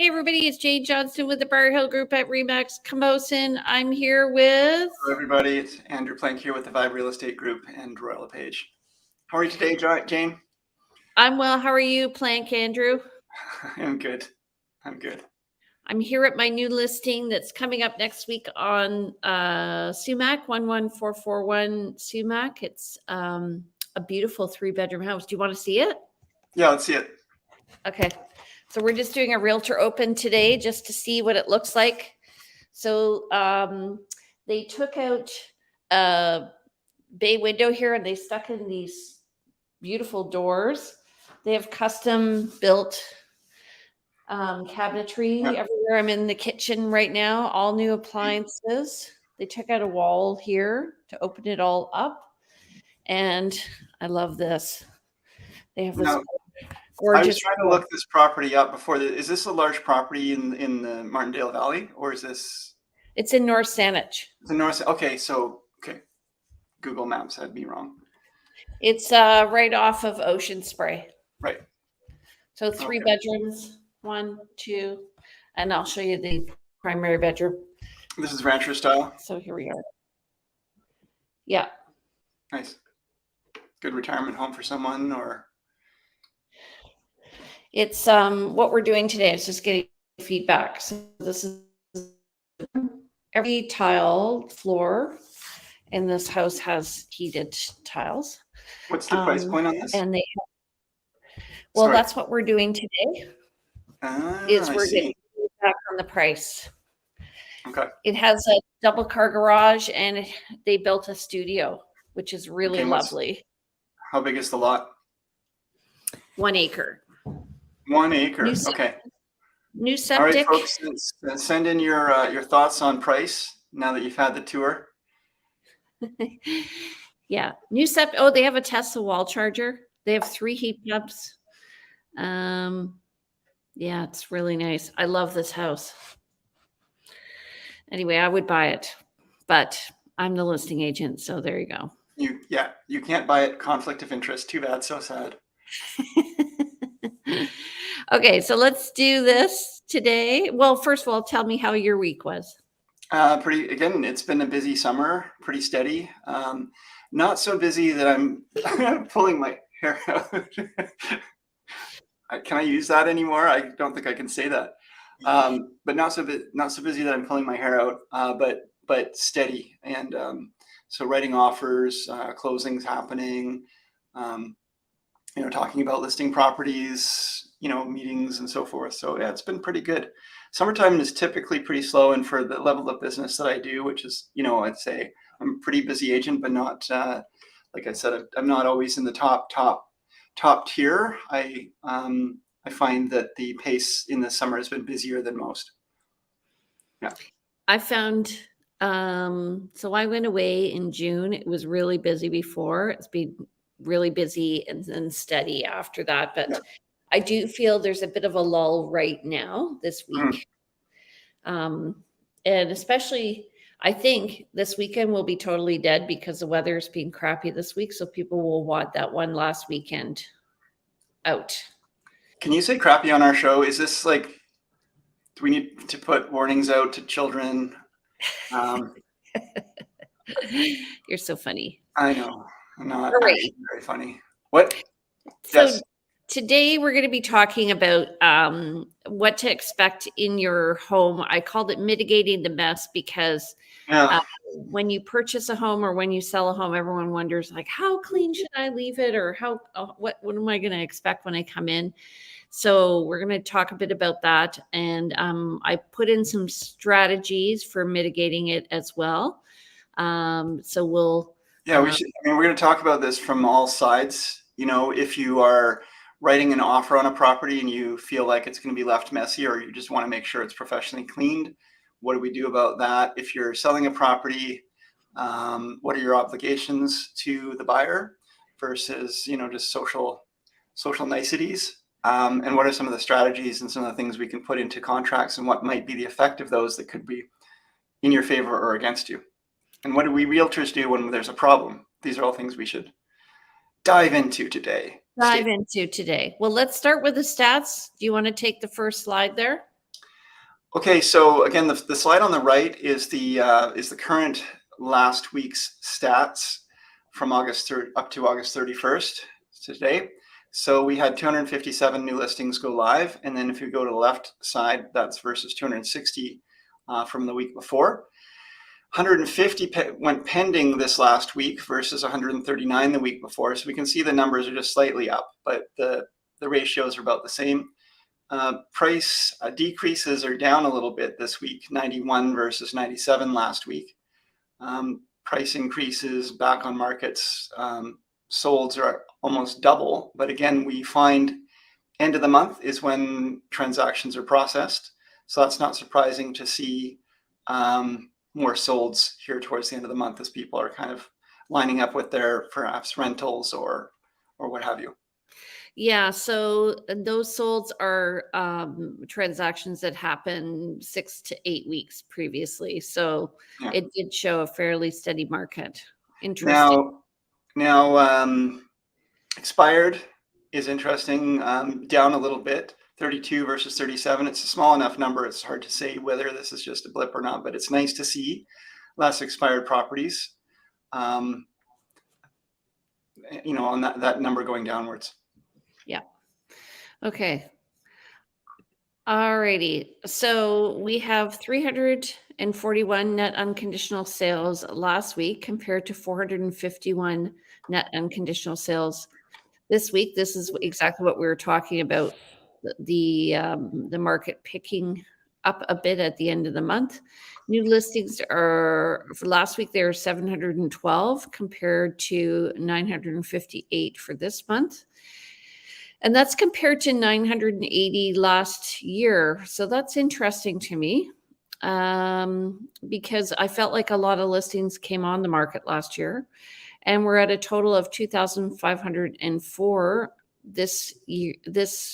Hey everybody, it's Jade Johnston with the Bar Hill Group at Remax Camosun. I'm here with... Hello everybody, it's Andrew Plank here with the Vibe Real Estate Group and Royal LePage. How are you today, Jane? I'm well. How are you, Plank Andrew? I'm good. I'm here at my new listing that's coming up next week on Sumac, 11441 Sumac. It's a beautiful 3-bedroom house. Do you want to see it? Yeah, let's see it. Okay. So we're just doing a realtor open today just to see what it looks like. So they took out a bay window here and they stuck in these beautiful doors. They have custom built cabinetry everywhere. I'm in the kitchen right now, all new appliances. They took out a wall here to open it all up. And I love this. They have this gorgeous. I was trying to look this property up before. Is this a large property in the Martindale Valley, or is this? It's in North Saanich. It's in North. Okay, okay. Google Maps had me wrong. It's right off of Ocean Spray. Right. So 3 bedrooms, 1, 2, and I'll show you the primary bedroom. This is rancher style. So here we are. Yeah. Nice. Good retirement home for someone, or? It's what we're doing today is just getting feedback. So this is every tile floor in this house has heated tiles. What's the price point on this? And that's what we're doing today. We're getting feedback on the price. Okay. It has a double car garage and they built a studio, which is really lovely. How big is the lot? 1 acre. 1 acre. Okay. New septic. All right, folks, send in your thoughts on price now that you've had the tour. Yeah. New septic. Oh, they have a Tesla wall charger. They have 3 heat pumps. Yeah, it's really nice. I love this house. Anyway, I would buy it, but I'm the listing agent, so there you go. You can't buy it. Conflict of interest. Too bad. So sad. Okay, so let's do this today. Well, first of all, tell me how your week was. Again, it's been a busy summer, pretty steady. Not so busy that I'm pulling my hair out. Can I use that anymore? I don't think I can say that. But not so busy that I'm pulling my hair out, but steady. And so writing offers, closings happening, talking about listing properties, meetings and so forth. So yeah, it's been pretty good. Summertime is typically pretty slow, and for the level of business that I do, which is, I'd say I'm a pretty busy agent, but not, like I said, I'm not always in the top tier. I find that the pace in the summer has been busier than most. Yeah. I found, so I went away in June. It was really busy before. It's been really busy and then steady after that. But I do feel there's a bit of a lull right now this week. And especially, I think this weekend will be totally dead because the weather's been crappy this week. So people will want that one last weekend out. Can you say crappy on our show? Is this like, do we need to put warnings out to children? You're so funny. I know. I'm not actually very funny. What? So today we're going to be talking about what to expect in your home. I called it mitigating the mess because when you purchase a home or when you sell a home, everyone wonders like, how clean should I leave it? Or what am I going to expect when I come in? So we're going to talk a bit about that. And I put in some strategies for mitigating it as well. So we'll... Yeah, we should. We're going to talk about this from all sides. If you are writing an offer on a property and you feel like it's going to be left messy, or you just want to make sure it's professionally cleaned, what do we do about that? If you're selling a property, what are your obligations to the buyer versus, just social niceties? And what are some of the strategies and some of the things we can put into contracts, and what might be the effect of those that could be in your favor or against you? And what do we realtors do when there's a problem? These are all things we should dive into today. Well, let's start with the stats. Do you want to take the first slide there? Okay, so again, the slide on the right is the current last week's stats from August 3rd up to August 31st today. So we had 257 new listings go live, and then if you go to the left side, that's versus 260 from the week before. 150 went pending this last week versus 139 the week before. So we can see the numbers are just slightly up, but the ratios are about the same. Price decreases are down a little bit this week, 91 versus 97 last week. Price increases back on markets, solds are almost double. But again, we find end of the month is when transactions are processed. So that's not surprising to see more solds here towards the end of the month as people are kind of lining up with their perhaps rentals or what have you. Yeah, so those solds are transactions that happened 6 to 8 weeks previously. So Yeah. it did show a fairly steady market. Interesting. Now, expired is interesting, down a little bit, 32 versus 37. It's a small enough number. It's hard to say whether this is just a blip or not, but it's nice to see less expired properties, on that number going downwards. Yeah. Okay. Alrighty. So we have 341 net unconditional sales last week compared to 451 net unconditional sales this week. This is exactly what we were talking about. The market picking up a bit at the end of the month. New listings are for last week. There are 712 compared to 958 for this month. And that's compared to 980 last year. So that's interesting to me because I felt like a lot of listings came on the market last year. And we're at a total of 2,504 this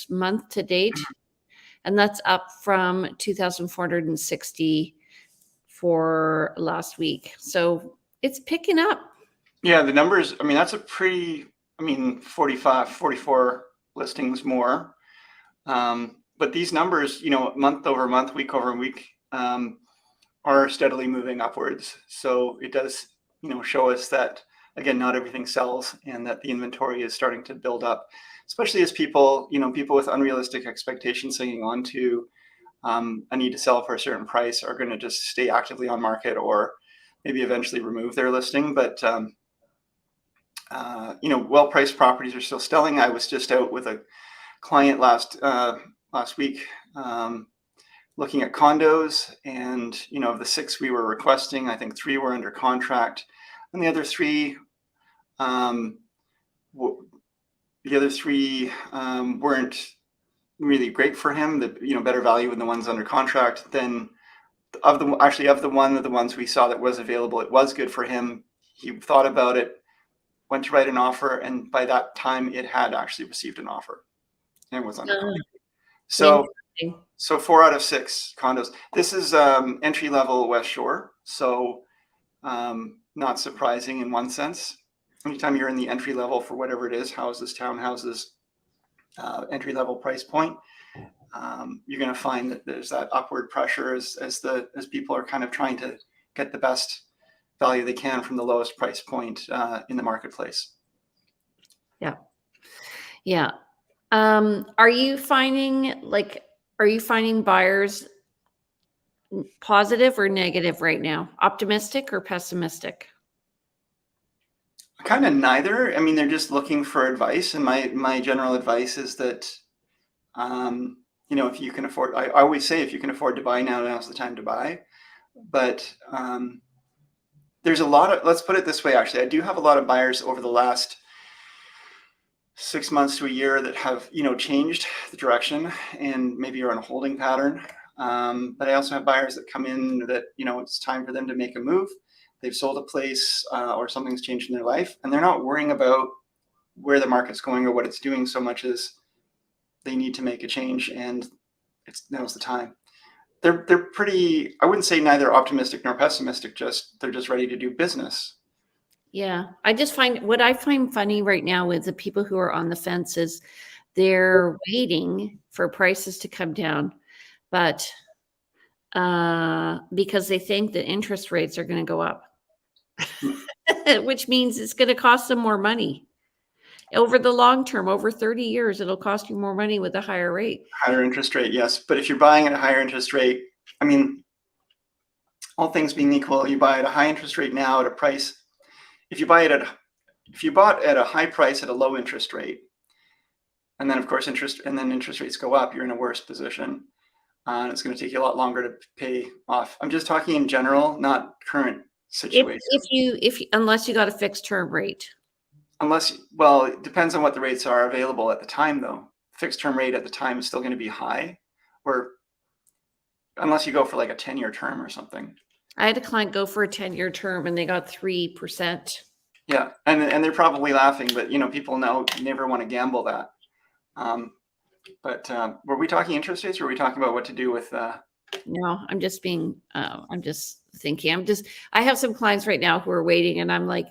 month to date. And that's up from 2,460 for last week. So it's picking up. Yeah, the numbers, that's a pretty, 45, 44 listings more. But these numbers, month over month, week over week, are steadily moving upwards. So it does, show us that, again, not everything sells and that the inventory is starting to build up, especially as people with unrealistic expectations hanging on to a need to sell for a certain price are going to just stay actively on market or maybe eventually remove their listing. But well-priced properties are still selling. I was just out with a client last week looking at condos, and of the 6 we were requesting, I think 3 were under contract, and the other three weren't really great for him. Better value in the ones under contract. Then of the ones we saw that was available, it was good for him. He thought about it, went to write an offer, and by that time it had actually received an offer and was under contract. So 4 out of 6 condos. This is entry level West Shore, so not surprising in one sense. Anytime you're in the entry level for whatever it is, houses, townhouses, entry level price point, you're going to find that there's that upward pressure as people are kind of trying to get the best value they can from the lowest price point in the marketplace. Yeah. Are you finding buyers positive or negative right now? Optimistic or pessimistic? Kind of neither. They're just looking for advice, and my general advice is that if you can afford, I always say if you can afford to buy now's the time to buy. But there's a lot of, let's put it this way, actually, I do have a lot of buyers over the last 6 months to a year that have changed the direction and maybe are on a holding pattern. But I also have buyers that come in that it's time for them to make a move. They've sold a place or something's changed in their life, and they're not worrying about where the market's going or what it's doing so much as they need to make a change, and now's the time. They're pretty, I wouldn't say neither optimistic nor pessimistic, they're just ready to do business. Yeah. What I find funny right now with the people who are on the fence is they're waiting for prices to come down, but because they think that interest rates are going to go up, which means it's going to cost them more money. Over the long term, over 30 years, it'll cost you more money with a higher rate. Higher interest rate, yes. But if you're buying at a higher interest rate, I mean, all things being equal, you buy at a high interest rate now at a price. If you bought at a high price at a low interest rate, and then of course interest rates go up, you're in a worse position. And it's going to take you a lot longer to pay off. I'm just talking in general, not current situation. Unless you got a fixed term rate. Well, it depends on what the rates are available at the time, though. Fixed term rate at the time is still going to be high, or unless you go for like a 10-year term or something. I had a client go for a 10-year term and they got 3%. Yeah, and they're probably laughing, but people now never want to gamble that. But were we talking interest rates, or were we talking about what to do with? No, I'm just thinking. I have some clients right now who are waiting, and I'm like,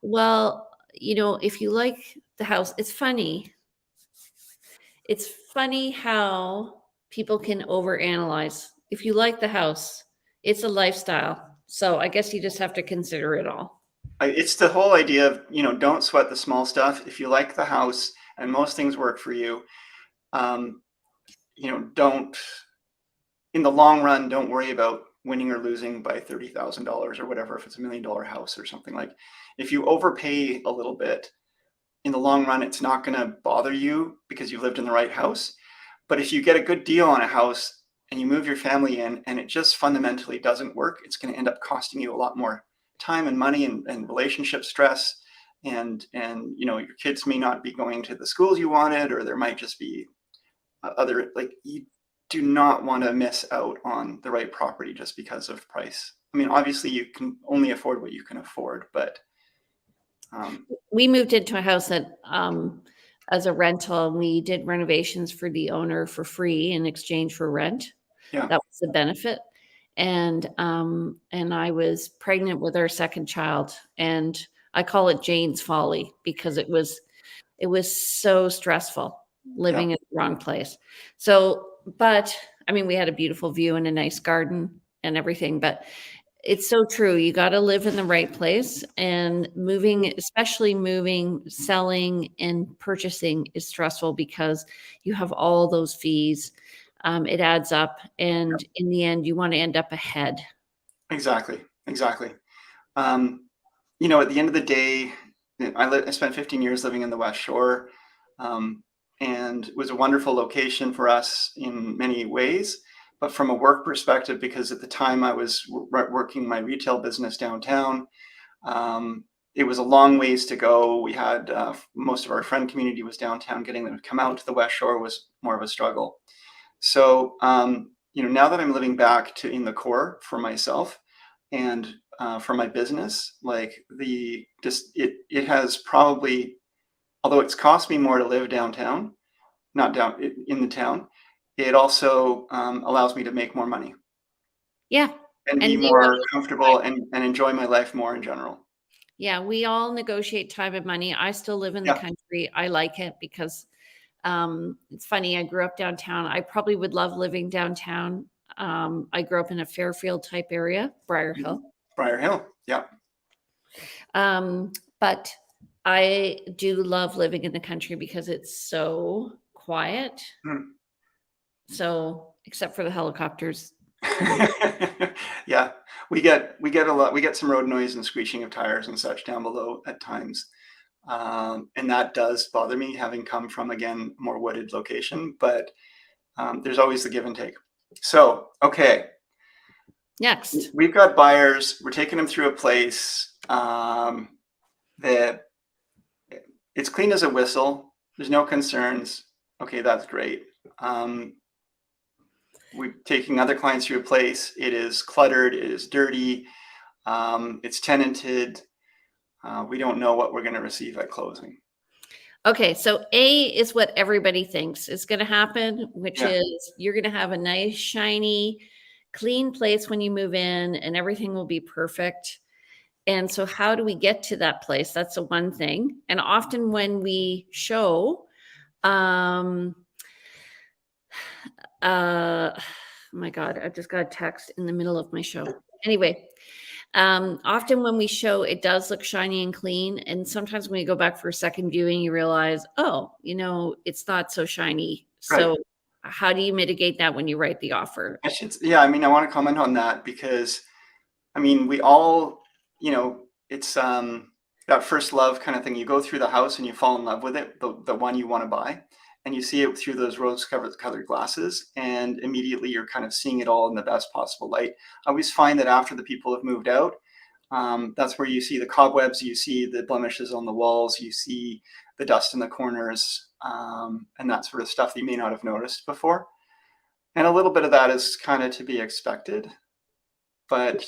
well, if you like the house, it's funny. It's funny how people can overanalyze. If you like the house, it's a lifestyle. So I guess you just have to consider it all. It's the whole idea of, don't sweat the small stuff. If you like the house and most things work for you, don't, in the long run, don't worry about winning or losing by $30,000 or whatever, if it's $1 million house or something. Like, if you overpay a little bit, in the long run, it's not going to bother you because you lived in the right house. But if you get a good deal on a house and you move your family in and it just fundamentally doesn't work, it's going to end up costing you a lot more time and money and relationship stress. And your kids may not be going to the schools you wanted, or there might just be other, like, you do not want to miss out on the right property just because of price. I mean, obviously you can only afford what you can afford, but we moved into a house that as a rental, and we did renovations for the owner for free in exchange for rent. Yeah, that was the benefit. And I was pregnant with our second child, and I call it Jane's Folly because it was so stressful living in the wrong place. So, but I mean, we had a beautiful view and a nice garden and everything, but it's so true. You got to live in the right place, and especially moving, selling and purchasing is stressful because you have all those fees. It adds up. And in the end, you want to end up ahead. Exactly. At the end of the day, I spent 15 years living in the West Shore, and it was a wonderful location for us in many ways. But from a work perspective, because at the time I was working my retail business downtown, it was a long ways to go. We had most of our friend community was downtown. Getting them to come out to the West Shore was more of a struggle. So, now that I'm living back in the core for myself and for my business, like it has probably, although it's cost me more to live downtown, not down in the town, it also allows me to make more money. Yeah. And be more comfortable and enjoy my life more in general. Yeah, we all negotiate time and money. I still live in the country. I like it because it's funny. I grew up downtown. I probably would love living downtown. I grew up in a Fairfield type area, Briar Hill. Briar Hill, yeah. But I do love living in the country because it's so quiet. So, except for the helicopters. Yeah, we get a lot. We get some road noise and screeching of tires and such down below at times. And that does bother me, having come from, again, more wooded location, but there's always the give and take. So, okay. Next. We've got buyers. We're taking them through a place that it's clean as a whistle. There's no concerns. Okay, that's great. We're taking other clients through a place. It is cluttered. It is dirty. It's tenanted. We don't know what we're going to receive at closing. Okay, so A is what everybody thinks is going to happen, which is you're going to have a nice, shiny, clean place when you move in, and everything will be perfect. And so how do we get to that place? That's the one thing. And often when we show, my God, I just got a text in the middle of my show. Anyway, often when we show, it does look shiny and clean. And sometimes when you go back for a second viewing, you realize, oh, it's not so shiny. Right. So how do you mitigate that when you write the offer? I mean, I want to comment on that because, I mean, we all, it's that first love kind of thing. You go through the house and you fall in love with it, the one you want to buy, and you see it through those rose-colored glasses, and immediately you're kind of seeing it all in the best possible light. I always find that after the people have moved out, that's where you see the cobwebs, you see the blemishes on the walls, you see the dust in the corners, and that sort of stuff that you may not have noticed before. And a little bit of that is kind of to be expected. But,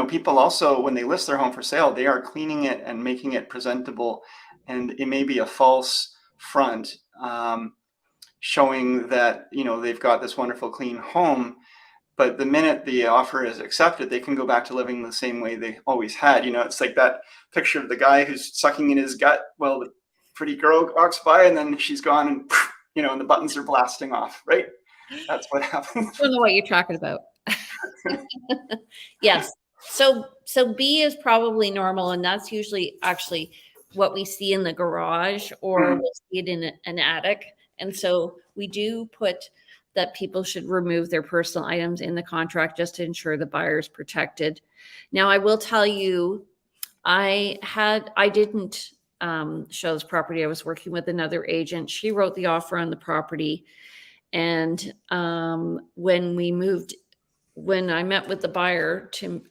people also, when they list their home for sale, they are cleaning it and making it presentable. And it may be a false front, showing that, they've got this wonderful clean home. But the minute the offer is accepted, they can go back to living the same way they always had. It's like that picture of the guy who's sucking in his gut. Well, the pretty girl walks by and then she's gone and, and the buttons are blasting off, right? That's what happens. I don't know what you're talking about. Yes. So B is probably normal, and that's usually actually what we see in the garage, or we'll see it in an attic. And so we do put that people should remove their personal items in the contract just to ensure the buyer is protected. Now, I will tell you, I didn't show this property. I was working with another agent. She wrote the offer on the property. And when I met with the buyer to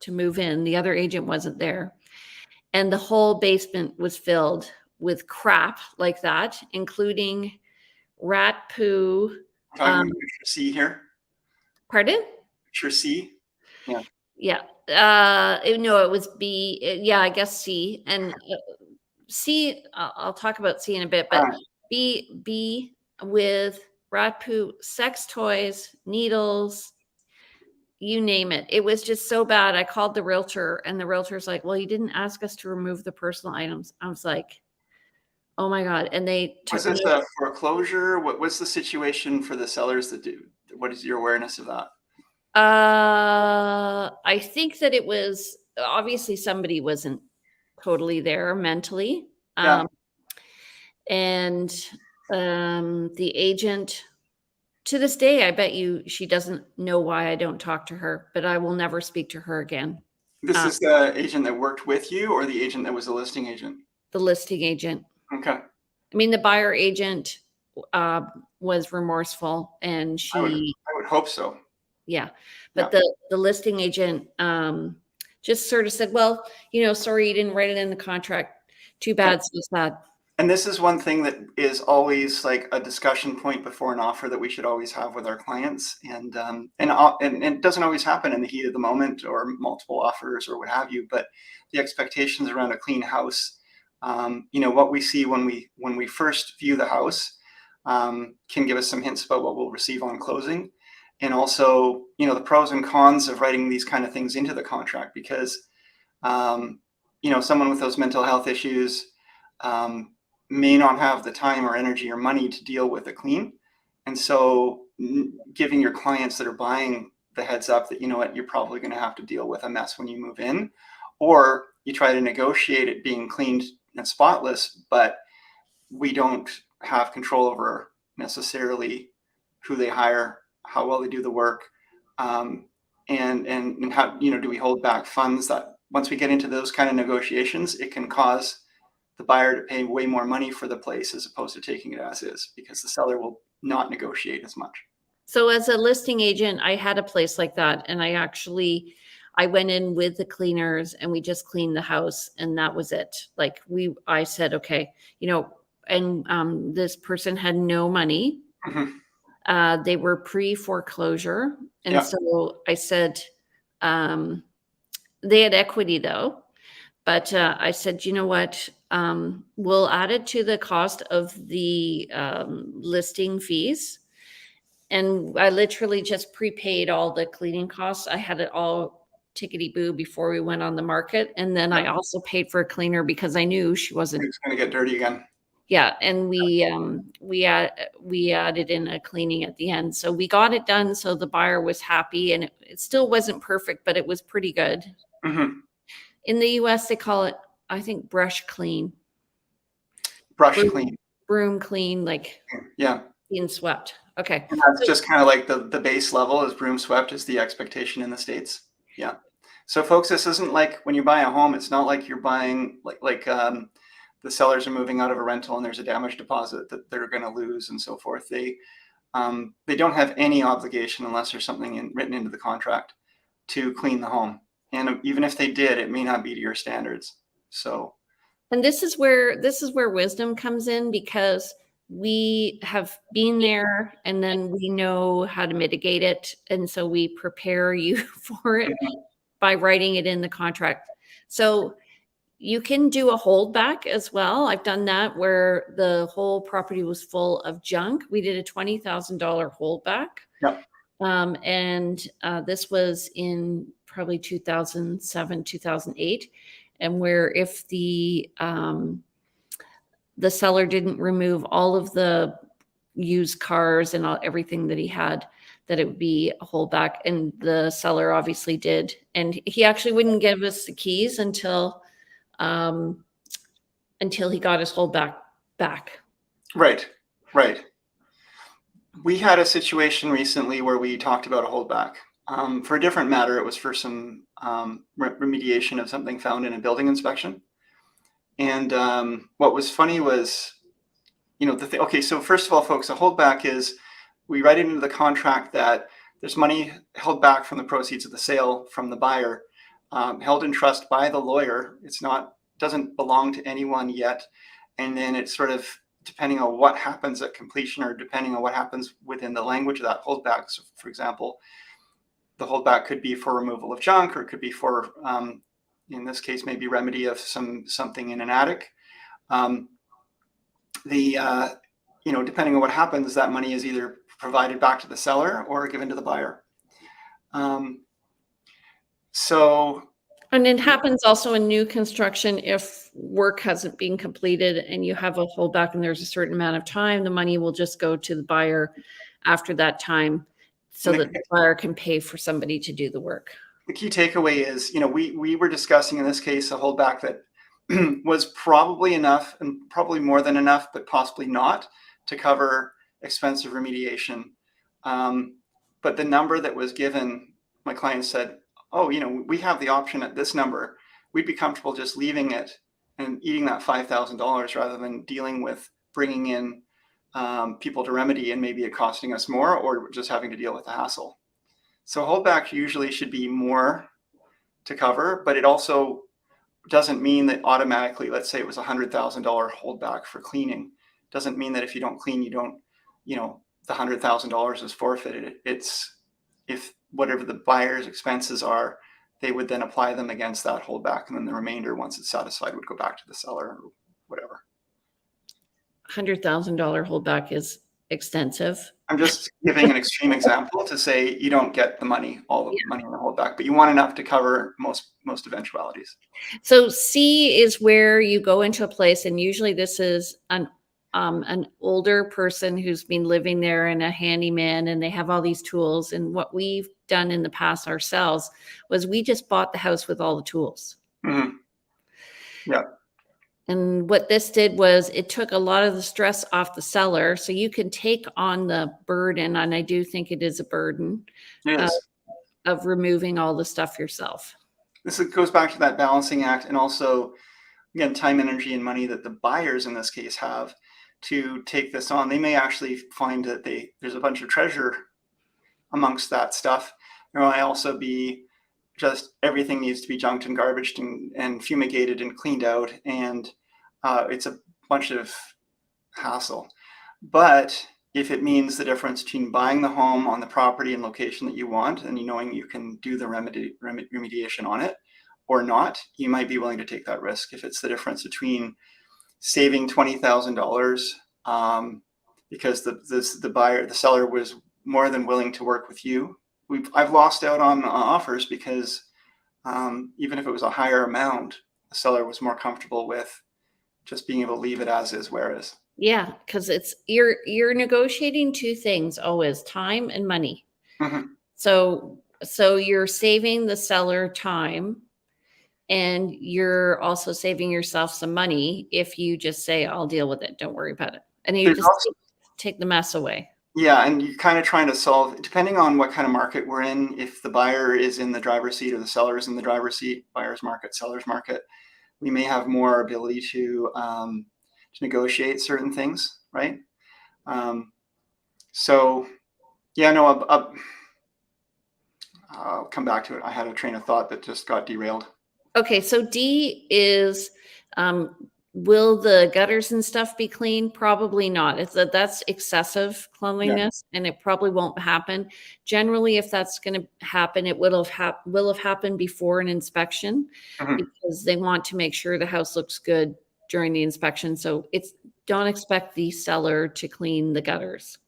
move in, the other agent wasn't there. And the whole basement was filled with crap like that, including rat poo. Talking picture C here. Pardon? Picture C. Yeah. Yeah. No, it was B. Yeah, I guess C. And C, I'll talk about C in a bit, but B with rat poo, sex toys, needles, you name it. It was just so bad. I called the realtor, and the realtor's like, well, you didn't ask us to remove the personal items. I was like, oh my God. And they took Was this a foreclosure? What's the situation for the sellers that do? What is your awareness of that? I think that it was obviously somebody wasn't totally there mentally. Yeah. And the agent, to this day, I bet you she doesn't know why I don't talk to her, but I will never speak to her again. This is the agent that worked with you, or the agent that was a listing agent? The listing agent. Okay. I mean, the buyer agent was remorseful, and she. I would hope so. Yeah, but the listing agent just sort of said, well, sorry, you didn't write it in the contract. Too bad, so sad. And this is one thing that is always like a discussion point before an offer that we should always have with our clients. And it doesn't always happen in the heat of the moment or multiple offers or what have you, but the expectations around a clean house, what we see when we first view the house can give us some hints about what we'll receive on closing. And also, the pros and cons of writing these kind of things into the contract, because, someone with those mental health issues may not have the time or energy or money to deal with a clean. And so giving your clients that are buying the heads up that, you're probably going to have to deal with a mess when you move in, or you try to negotiate it being cleaned and spotless, but we don't have control over necessarily who they hire, how well they do the work, and how, do we hold back funds. That once we get into those kind of negotiations, it can cause the buyer to pay way more money for the place as opposed to taking it as is, because the seller will not negotiate as much. So as a listing agent, I had a place like that, and I went in with the cleaners and we just cleaned the house, and that was it. Like I said, okay, and this person had no money. Mm-hmm. They were pre-foreclosure. And so I said, they had equity though, but I said, you know what, we'll add it to the cost of the listing fees. And I literally just prepaid all the cleaning costs. I had it all tickety-boo before we went on the market. And then I also paid for a cleaner because I knew she wasn't. It's going to get dirty again. Yeah, and we added in a cleaning at the end, so we got it done. So the buyer was happy, and it still wasn't perfect, but it was pretty good. Mm-hmm. In the U.S., they call it, I think, brush clean, Brush broom, clean. broom clean, like Yeah. being swept. Okay, And that's just kind of like the base level is broom swept is the expectation in the States. Yeah. So folks, this isn't like when you buy a home, it's not like you're buying like the sellers are moving out of a rental and there's a damage deposit that they're going to lose and so forth. They don't have any obligation unless there's something written into the contract to clean the home. And even if they did, it may not be to your standards. So, and this is where wisdom comes in, because we have been there and then we know how to mitigate it, and so we prepare you for it by writing it in the contract. So you can do a holdback as well. I've done that where the whole property was full of junk. We did a $20,000 holdback. yeah. And this was in probably 2007, 2008. And where if the seller didn't remove all of the used cars and everything that he had, that it would be a holdback. And the seller obviously did. And he actually wouldn't give us the keys until he got his holdback back. Right. Right. We had a situation recently where we talked about a holdback. For a different matter, it was for some remediation of something found in a building inspection. And what was funny was, okay, so first of all, folks, a holdback is we write it into the contract that there's money held back from the proceeds of the sale from the buyer, held in trust by the lawyer. Doesn't belong to anyone yet. And then it's sort of depending on what happens at completion or depending on what happens within the language of that holdback. So for example, the holdback could be for removal of junk, or it could be for, in this case, maybe remedy of something in an attic. Depending on what happens, that money is either provided back to the seller or given to the buyer. And it happens also in new construction. If work hasn't been completed and you have a holdback and there's a certain amount of time, the money will just go to the buyer after that time so that the buyer can pay for somebody to do the work. The key takeaway is, we were discussing in this case a holdback that was probably enough and probably more than enough, but possibly not to cover expensive remediation. But the number that was given, my client said, oh, we have the option at this number. We'd be comfortable just leaving it and eating that $5,000 rather than dealing with bringing in people to remedy and maybe it costing us more or just having to deal with the hassle. So holdback usually should be more to cover, but it also doesn't mean that automatically, let's say it was $100,000 holdback for cleaning. Doesn't mean that if you don't clean, you don't, the $100,000 is forfeited. It's if whatever the buyer's expenses are, they would then apply them against that holdback. And then the remainder, once it's satisfied, would go back to the seller or whatever. $100,000 holdback is extensive. I'm just giving an extreme example to say you don't get the money, all the money in the holdback, but you want enough to cover most eventualities. So C is where you go into a place, and usually this is an older person who's been living there and a handyman, and they have all these tools. And what we've done in the past ourselves was we just bought the house with all the tools. Mm-hmm. Yeah. And what this did was it took a lot of the stress off the seller. So you can take on the burden, and I do think it is a burden, of removing all the stuff yourself. This goes back to that balancing act, and also, again, time, energy, and money that the buyers in this case have to take this on. They may actually find that there's a bunch of treasure amongst that stuff. There might also be just everything needs to be junked and garbaged and fumigated and cleaned out, and it's a bunch of hassle. But if it means the difference between buying the home on the property and location that you want, and knowing you can do the remediation on it or not, you might be willing to take that risk. If it's the difference between saving $20,000 because the seller was more than willing to work with you. I've lost out on offers because even if it was a higher amount, the seller was more comfortable with just being able to leave it as is, where is. Yeah, because you're negotiating two things always, time and money. Mhm. So you're saving the seller time, and you're also saving yourself some money if you just say, I'll deal with it, don't worry about it. And you There's just also, take the mess away. yeah, and you're kind of trying to solve, depending on what kind of market we're in, if the buyer is in the driver's seat or the seller is in the driver's seat, buyer's market, seller's market, we may have more ability to negotiate certain things, right? So yeah, no, I'll come back to it. I had a train of thought that just got derailed. Okay, so D is, will the gutters and stuff be clean? Probably not. That's excessive cleanliness, and it probably won't happen. Generally, if that's going to happen, it will have happened before an inspection, Mhm. because they want to make sure the house looks good during the inspection. So don't expect the seller to clean the gutters.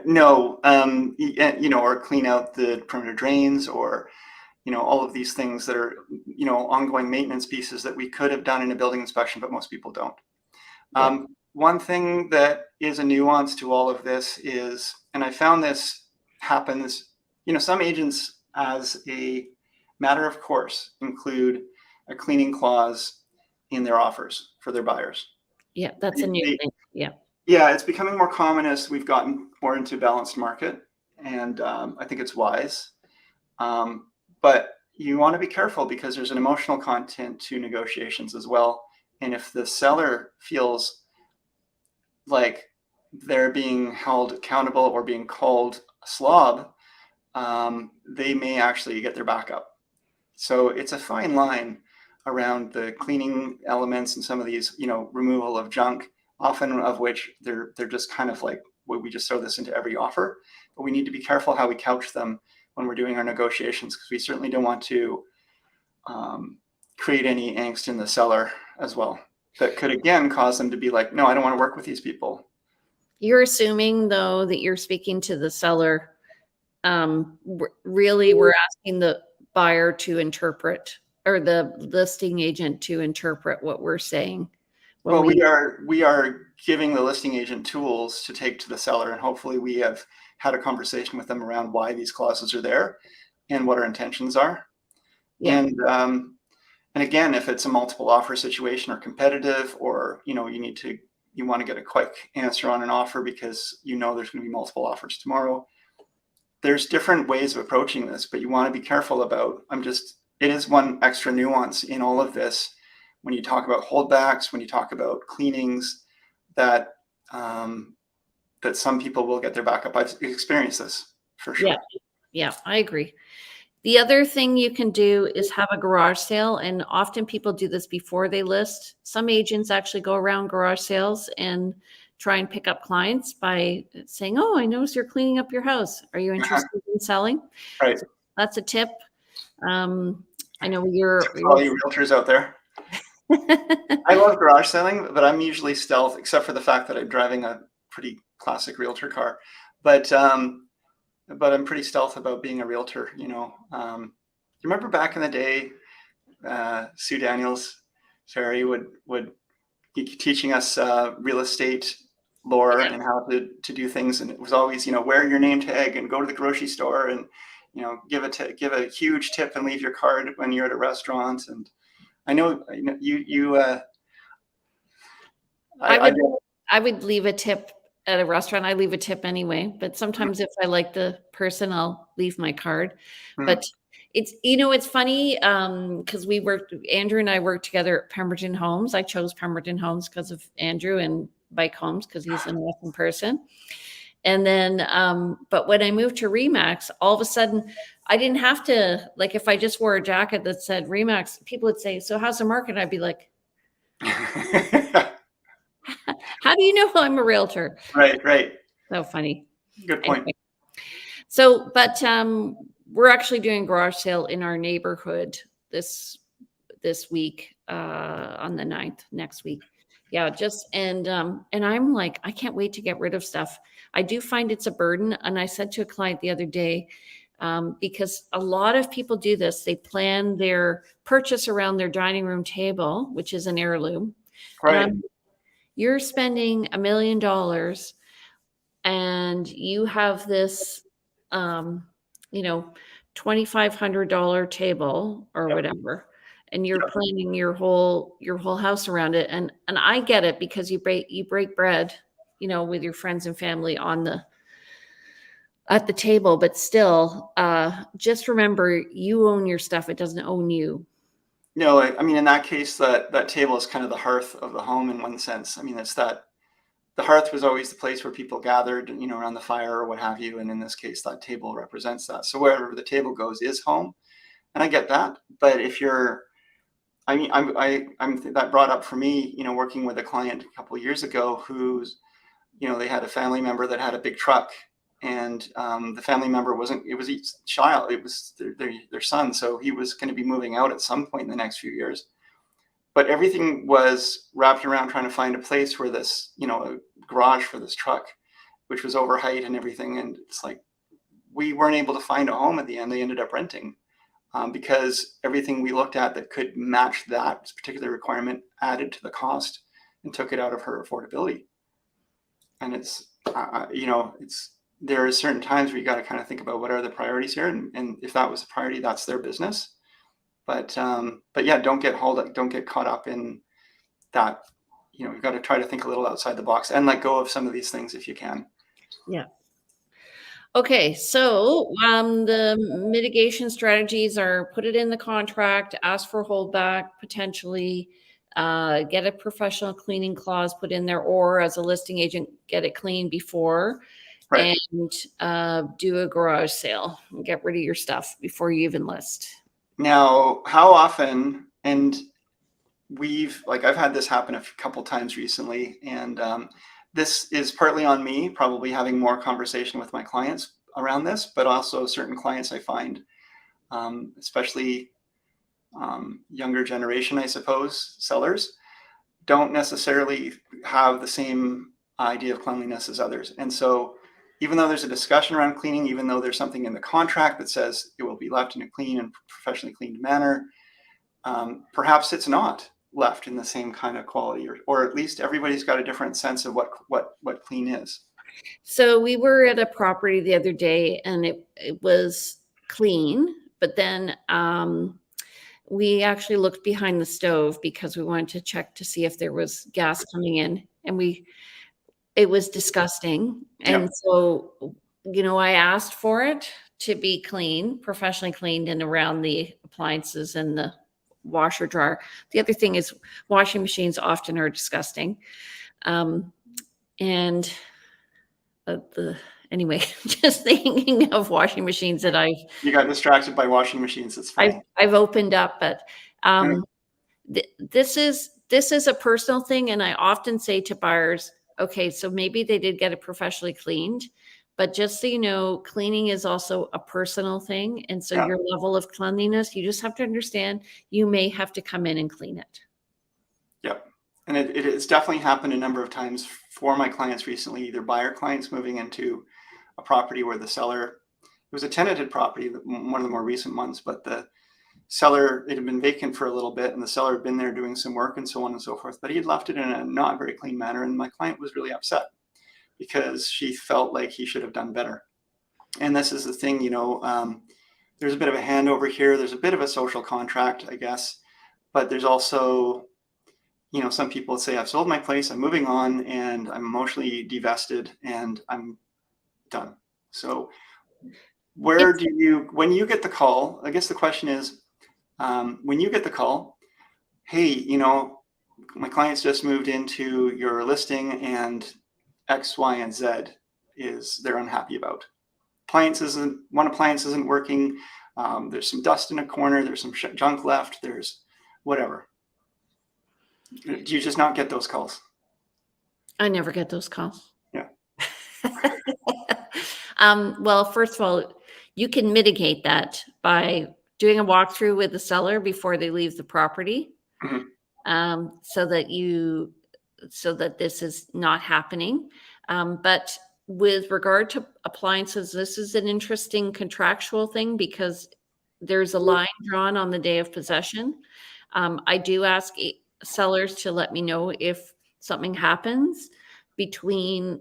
No, or clean out the perimeter drains, or all of these things that are ongoing maintenance pieces that we could have done in a building inspection, but most people don't. Yeah. One thing that is a nuance to all of this is, and I found this happens, some agents, as a matter of course, include a cleaning clause in their offers for their buyers. Yeah, that's a new thing. Yeah. Yeah, it's becoming more common as we've gotten more into balanced market, and I think it's wise. But you want to be careful because there's an emotional content to negotiations as well. And if the seller feels like they're being held accountable or being called a slob, they may actually get their back up. So it's a fine line around the cleaning elements and some of these, removal of junk, often of which they're just kind of like, well, we just throw this into every offer. But we need to be careful how we couch them when we're doing our negotiations, because we certainly don't want to create any angst in the seller as well. That could again cause them to be like, no, I don't want to work with these people. You're assuming though that you're speaking to the seller. Really, we're asking the buyer to interpret, or the listing agent to interpret what we're saying. Well, we are giving the listing agent tools to take to the seller, and hopefully we have had a conversation with them around why these clauses are there and what our intentions are. Yeah. And again, if it's a multiple offer situation or competitive, or you want to get a quick answer on an offer because there's going to be multiple offers tomorrow, there's different ways of approaching this, but you want to be careful about, it is one extra nuance in all of this. When you talk about holdbacks, when you talk about cleanings, that some people will get their back up. I've experienced this for sure. Yeah, I agree. The other thing you can do is have a garage sale, and often people do this before they list. Some agents actually go around garage sales and try and pick up clients by saying, oh, I noticed you're cleaning up your house. Are you interested in selling? Right. So that's a tip. I know you're all you realtors out there. I love garage selling, but I'm usually stealth, except for the fact that I'm driving a pretty classic realtor car. But I'm pretty stealth about being a realtor. You remember back in the day, Sue Daniels, Ferry would be teaching us real estate lore and how to do things, and it was always wear your name tag and go to the grocery store and give a huge tip and leave your card when you're at a restaurant. And I know you. I would leave a tip at a restaurant. I leave a tip anyway, but sometimes if I like the person, I'll leave my card. But it's funny because Andrew and I worked together at Pemberton Homes. I chose Pemberton Homes because of Andrew, and Bike Homes because he's an awesome person. And then, but when I moved to Remax, all of a sudden I didn't have to, like, if I just wore a jacket that said Remax, people would say, so how's the market? I'd be like, how do you know I'm a realtor? Right. So funny. Good point. Anyway. So, but we're actually doing a garage sale in our neighborhood this week on the 9th, next week. Yeah, and I'm like, I can't wait to get rid of stuff. I do find it's a burden. And I said to a client the other day, because a lot of people do this, they plan their purchase around their dining room table, which is an heirloom. Right. You're spending $1 million and you have this, you know, $2,500 table or Yep. whatever, and you're Yep. planning your whole house around it. And I get it because you break bread, with your friends and family at the table, but still, just remember you own your stuff. It doesn't own you. No, I mean, in that case, that table is kind of the hearth of the home in one sense. I mean, it's that the hearth was always the place where people gathered, around the fire or what have you. And in this case, that table represents that. So wherever the table goes is home. And I get that. But if you're, I mean, I'm that brought up for me, working with a client a couple of years ago who's, they had a family member that had a big truck, and the family member it was each child, it was their son. So he was going to be moving out at some point in the next few years. But everything was wrapped around trying to find a place where this, a garage for this truck, which was over height and everything. And it's like, we weren't able to find a home at the end. They ended up renting because everything we looked at that could match that particular requirement added to the cost and took it out of her affordability. And it's, there are certain times where you got to kind of think about what are the priorities here. And if that was a priority, that's their business. But yeah, don't get caught up in that. You've got to try to think a little outside the box and let go of some of these things if you can. Yeah. Okay, so the mitigation strategies are put it in the contract, ask for holdback, potentially get a professional cleaning clause put in there, or as a listing agent, get it cleaned before, Right. and do a garage sale and get rid of your stuff before you even list. Now, how often, and I've had this happen a couple times recently, and this is partly on me, probably having more conversation with my clients around this, but also certain clients I find, especially younger generation, I suppose, sellers, don't necessarily have the same idea of cleanliness as others. And so even though there's a discussion around cleaning, even though there's something in the contract that says it will be left in a clean and professionally cleaned manner, perhaps it's not left in the same kind of quality, or at least everybody's got a different sense of what clean is. So we were at a property the other day and it was clean, but then we actually looked behind the stove because we wanted to check to see if there was gas coming in, and it was disgusting. And Yeah. so, I asked for it to be clean, professionally cleaned, and around the appliances and the washer dryer. The other thing is washing machines often are disgusting. And anyway, just thinking of washing machines that You got distracted by washing machines. It's funny. I've opened up, but this is a personal thing. And I often say to buyers, okay, so maybe they did get it professionally cleaned, but just so you know, cleaning is also a personal thing. And so your level of cleanliness, you just have to understand you may have to come in and clean it. Yep. And it's definitely happened a number of times for my clients recently, either buyer clients moving into a property where the seller, it was a tenanted property, one of the more recent ones, but the seller, it had been vacant for a little bit and the seller had been there doing some work and so on and so forth, but he had left it in a not very clean manner. And my client was really upset because she felt like he should have done better. And this is the thing, there's a bit of a handover here. There's a bit of a social contract, I guess, but there's also, some people say, I've sold my place, I'm moving on, and I'm emotionally divested and I'm done. So when you get the call, I guess the question is, when you get the call, hey, my client's just moved into your listing and X, Y, and Z they're unhappy about. One appliance isn't working. There's some dust in a corner. There's some junk left. There's whatever. Do you just not get those calls? I never get those calls. Yeah. Well, first of all, you can mitigate that by doing a walkthrough with the seller before they leave the property, so that this is not happening. But with regard to appliances, this is an interesting contractual thing because there's a line drawn on the day of possession. I do ask sellers to let me know if something happens between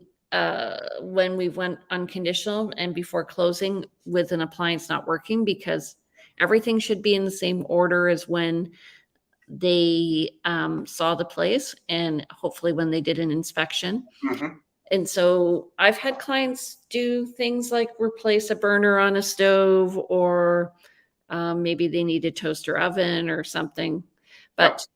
when we went unconditional and before closing with an appliance not working, because everything should be in the same order as when they saw the place and hopefully when they did an inspection. Mhm. And so I've had clients do things like replace a burner on a stove, or maybe they need a toaster oven or something. But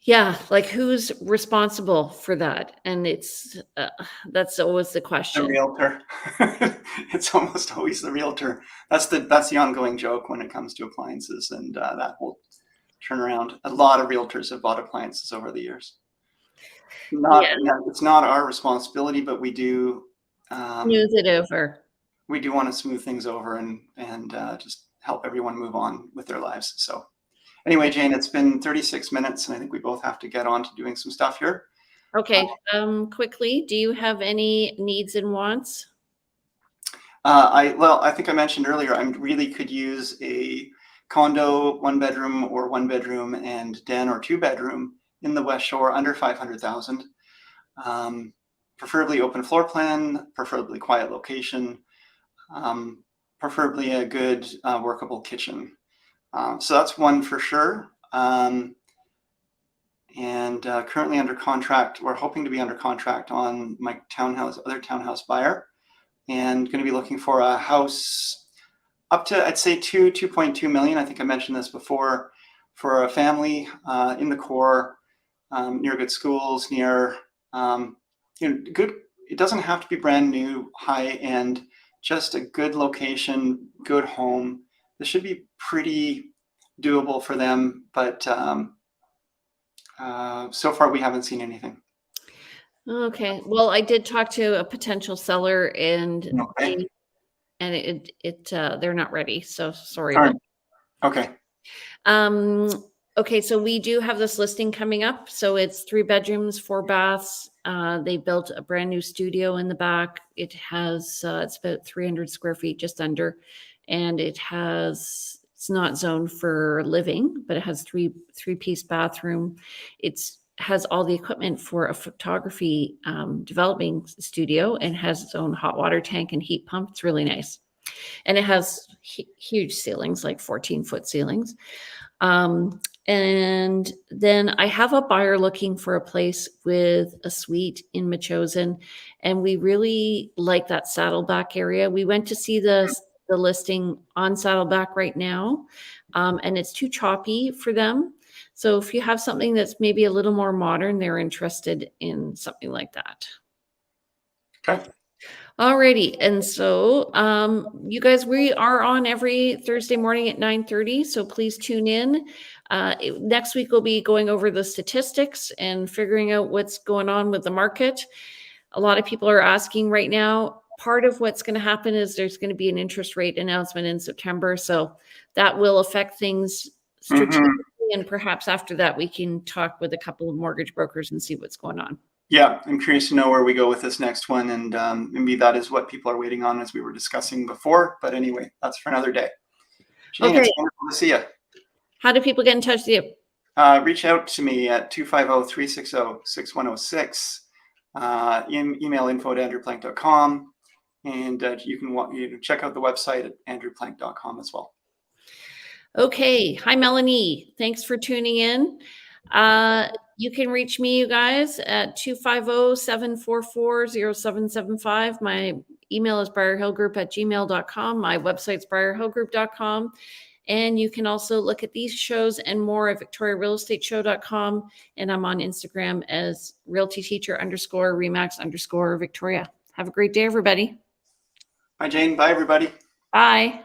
yeah, like who's responsible for that? And that's always the The question. realtor. It's almost always the realtor. That's the ongoing joke when it comes to appliances and that whole turnaround. A lot of realtors have bought appliances over the years. Yeah, It's not our responsibility, but we do smooth it over. want to smooth things over and just help everyone move on with their lives. So anyway, Jane, it's been 36 minutes, and I think we both have to get on to doing some stuff here. Okay, quickly, do you have any needs and wants? I think I mentioned earlier, I really could use a condo, 1 bedroom or 1 bedroom and den or 2 bedroom in the West Shore under 500,000. Preferably open floor plan, preferably quiet location, preferably a good workable kitchen. So that's one for sure. And currently under contract, we're hoping to be under contract on my other townhouse buyer, and going to be looking for a house up to, I'd say 2.2 million. I think I mentioned this before, for a family in the core, near good schools, near good. It doesn't have to be brand new, high end, just a good location, good home. This should be pretty doable for them, but so far we haven't seen anything. Okay, well, I did talk to a potential seller, and Okay. they're not ready. So sorry All right. about. Okay. Okay, so we do have this listing coming up. So it's 3 bedrooms, 4 baths. They built a brand new studio in the back. It has it's about 300 square feet, just under, and it's not zoned for living, but it has three-piece bathroom. It's has all the equipment for a photography developing studio, and has its own hot water tank and heat pump. It's really nice, and it has huge ceilings, like 14-foot ceilings. And then I have a buyer looking for a place with a suite in Machosen, and we really like that Saddleback area. We went to see the listing on Saddleback right now, and it's too choppy for them. So if you have something that's maybe a little more modern, they're interested in something like that. Okay. Alrighty, and so you guys, we are on every Thursday morning at 9:30, so please tune in. Next week we'll be going over the statistics and figuring out what's going on with the market. A lot of people are asking right now. Part of what's going to happen is there's going to be an interest rate announcement in September, so that will affect things strategically, and perhaps after that we can talk with a couple of mortgage brokers and see what's going on. Yeah, I'm curious to know where we go with this next one, and maybe that is what people are waiting on, as we were discussing before. But anyway, that's for another day. Jane, Okay. it's wonderful to see you. How do people get in touch with you? Reach out to me at 250-360-6106. Email info@andrewplank.com, and you can check out the website at andrewplank.com as well. Okay. Hi, Melanie. Thanks for tuning in. You can reach me, you guys, at 250-744-0775. My email is briarhillgroup@gmail.com. My website's briarhillgroup.com. And you can also look at these shows and more at victoriarealestateshow.com. And I'm on Instagram as realtyteacher_Remax_Victoria. Have a great day, everybody. Bye, Jane. Bye, everybody. Bye.